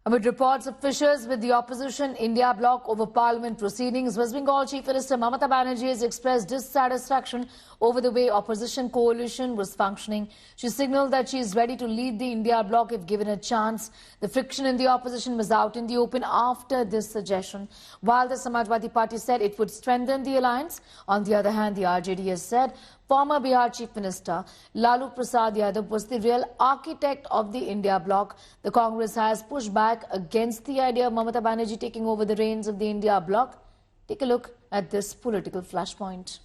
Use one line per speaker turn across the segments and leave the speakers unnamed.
Amid reports of fissures with the opposition India bloc over parliament proceedings, West Bengal Chief Minister Mamata Banerjee has expressed dissatisfaction over the way opposition coalition was functioning. She signalled that she is ready to lead the India bloc if given a chance. The friction in the opposition was out in the open after this suggestion, while the Samajwadi Party said it would strengthen the alliance. On the other hand, the RJD has said former Bihar Chief Minister Lalu Prasad Yadav was the real architect of the India bloc. The Congress has pushed back against the idea of Mamata Banerjee taking over the reins of the India bloc. Take a look at this political flashpoint.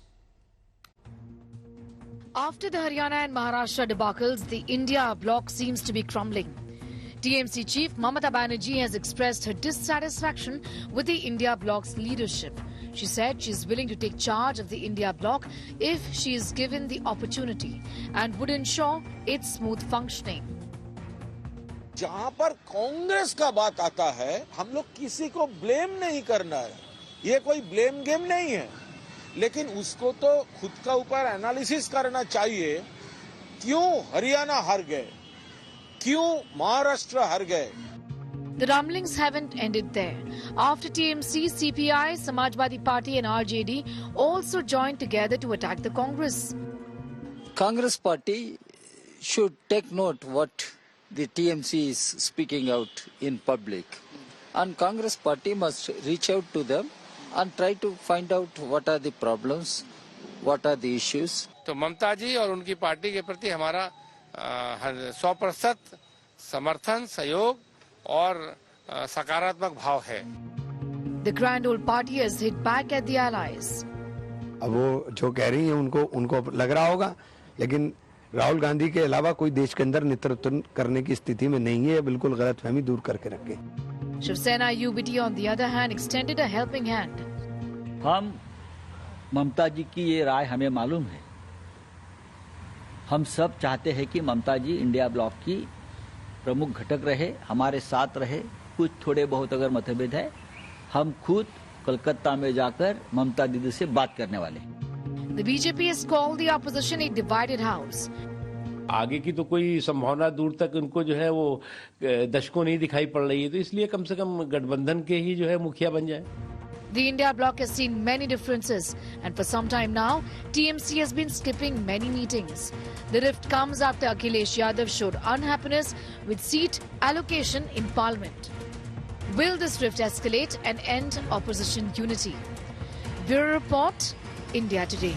After the Haryana and Maharashtra debacles, the India bloc seems to be crumbling. TMC chief Mamata Banerjee has expressed her dissatisfaction with the India bloc's leadership. She said she is willing to take charge of the India bloc if she is given the opportunity and would ensure its smooth functioning.
जहां पर कांग्रेस का बात आता है, हम लोग किसी को ब्लेम नहीं करना है, ये कोई ब्लेम गेम नहीं है, लेकिन उसको तो खुद का ऊपर एनालिसिस करना चाहिए। क्यों हरियाणा हार गए, क्यों महाराष्ट्र हार गए?
The rumblings haven't ended there. After TMC, CPI, Samajwadi Party and RJD also joined together to attack the Congress.
Congress Party should take note what the TMC is speaking out in public. And Congress Party must reach out to them and try to find out what are the problems, what are the issues.
तो ममता जी और उनकी party के प्रति हमारा 100% समर्थन, सहयोग और सकारात्मक भाव है।
The Grand Old Party has hit back at the allies.
अब वो जो कह रही हैं उनको लग रहा होगा, लेकिन राहुल गांधी के अलावा कोई देश के अंदर नेतृत्व करने की स्थिति में नहीं है। बिल्कुल गलतफहमी दूर करके रखें।
Shiv Sena UBT on the other hand extended a helping hand.
हम ममता जी की ये राय हमें मालूम है। हम सब चाहते हैं कि ममता जी इंडिया ब्लॉक की प्रमुख घटक रहे, हमारे साथ रहे। कुछ थोड़े बहुत अगर मतभेद है, हम खुद कलकत्ता में जाकर ममता दीदी से बात करने वाले हैं।
The BJP has called the opposition a divided house.
आगे की तो कोई संभावना दूर तक उनको जो है वो दशकों नहीं दिखाई पड़ रही है, तो इसलिए कम से कम गठबंधन के ही जो है मुखिया बन जाए।
The India bloc has seen many differences, and for some time now, TMC has been skipping many meetings. The rift comes after Akhilesh Yadav showed unhappiness with seat allocation in Parliament. Will this rift escalate and end opposition unity? Bureau Report, India Today.